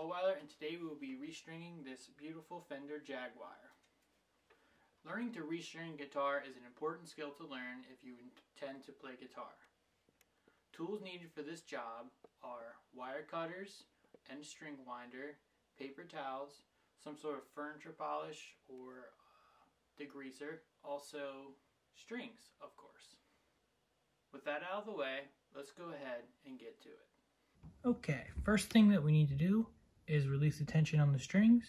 Rottweiler, and today we will be restringing this beautiful Fender Jaguar. Learning to restring guitar is an important skill to learn if you intend to play guitar. Tools needed for this job are wire cutters, end string winder, paper towels, some sort of furniture polish or degreaser, also strings, of course. With that out of the way, let's go ahead and get to it. Okay, first thing that we need to do is release the tension on the strings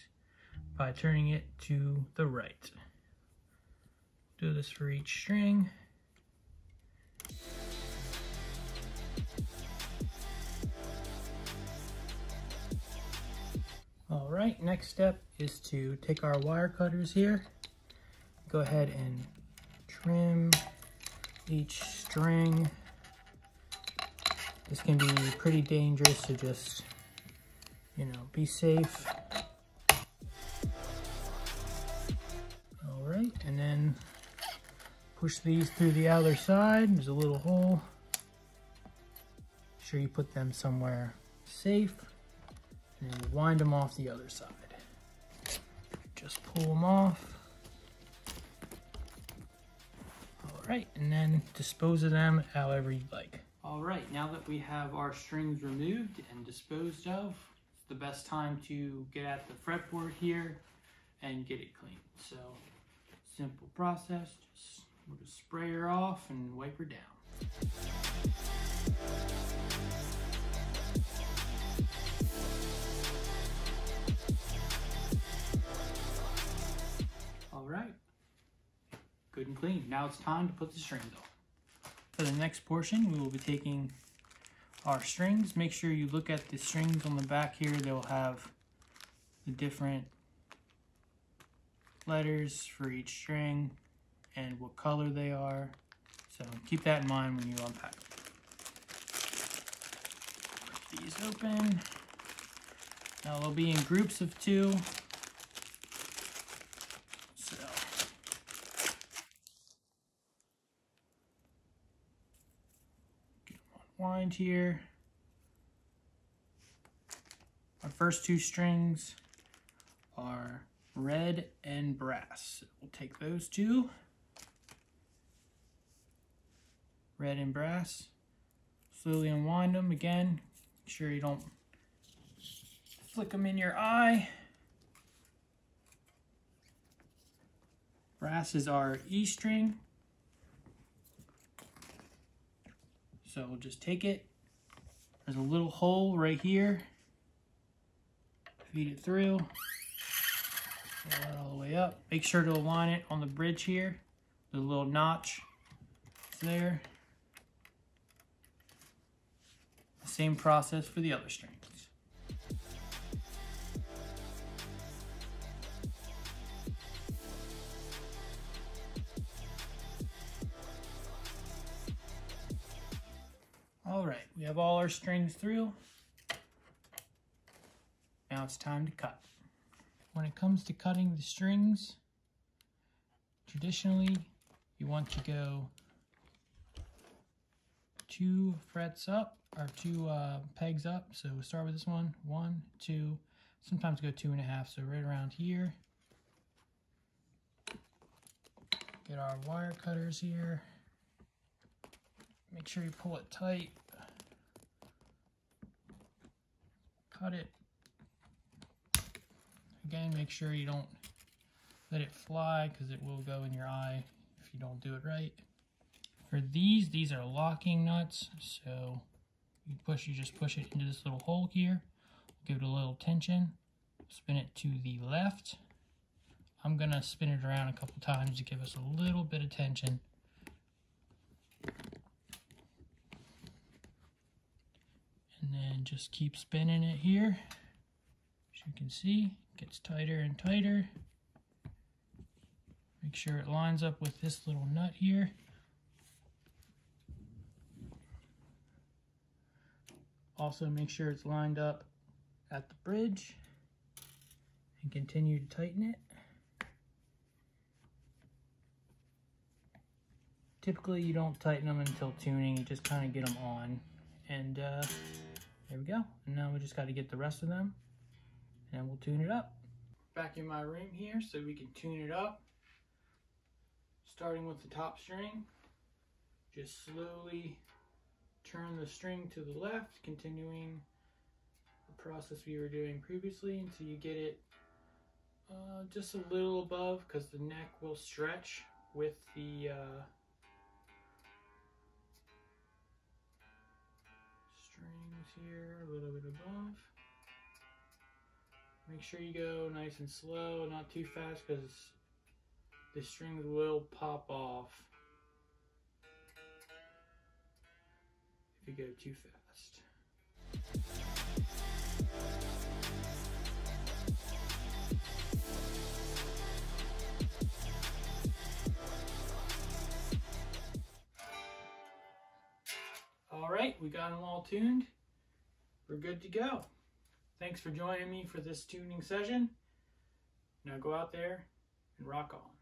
by turning it to the right. Do this for each string. Alright, next step is to take our wire cutters here. Go ahead and trim each string. This can be pretty dangerous, so just, be safe. Alright, and then push these through the other side. There's a little hole. Make sure you put them somewhere safe. And then wind them off the other side. Just pull them off. Alright, and then dispose of them however you like. Alright, now that we have our strings removed and disposed of, it's the best time to get at the fretboard here and get it clean. So, simple process, we'll just spray her off and wipe her down. Alright, good and clean. Now it's time to put the strings on. For the next portion, we will be taking our strings. Make sure you look at the strings on the back here. They'll have the different letters for each string and what color they are. So keep that in mind when you unpack them. Put these open. Now they'll be in groups of 2. Wind here. Our first 2 strings are red and brass. So we'll take those 2, red and brass, slowly unwind them again. Make sure you don't flick them in your eye. Brass is our E string. So we'll just take it. There's a little hole right here. Feed it through. Pull it all the way up. Make sure to align it on the bridge here. The little notch is there. The same process for the other strings. Alright, we have all our strings through. Now it's time to cut. When it comes to cutting the strings, traditionally you want to go 2 frets up, or 2 pegs up. So we'll start with this one, 1, 2, sometimes go 2.5, so right around here. Get our wire cutters here. Make sure you pull it tight. Cut it. Again, make sure you don't let it fly because it will go in your eye if you don't do it right. For these are locking nuts, so you just push it into this little hole here. Give it a little tension. Spin it to the left. I'm gonna spin it around a couple times to give us a little bit of tension. And then just keep spinning it here. As you can see, it gets tighter and tighter. Make sure it lines up with this little nut here. Also make sure it's lined up at the bridge and continue to tighten it. Typically you don't tighten them until tuning, you just kind of get them on. And there we go. And now we just got to get the rest of them and we'll tune it up. Back in my room here so we can tune it up. Starting with the top string, just slowly turn the string to the left, continuing the process we were doing previously until you get it just a little above, because the neck will stretch with the strings here, a little bit above. Make sure you go nice and slow, not too fast, because the strings will pop off if you go too fast. Alright, we got them all tuned. We're good to go. Thanks for joining me for this tuning session. Now go out there and rock on.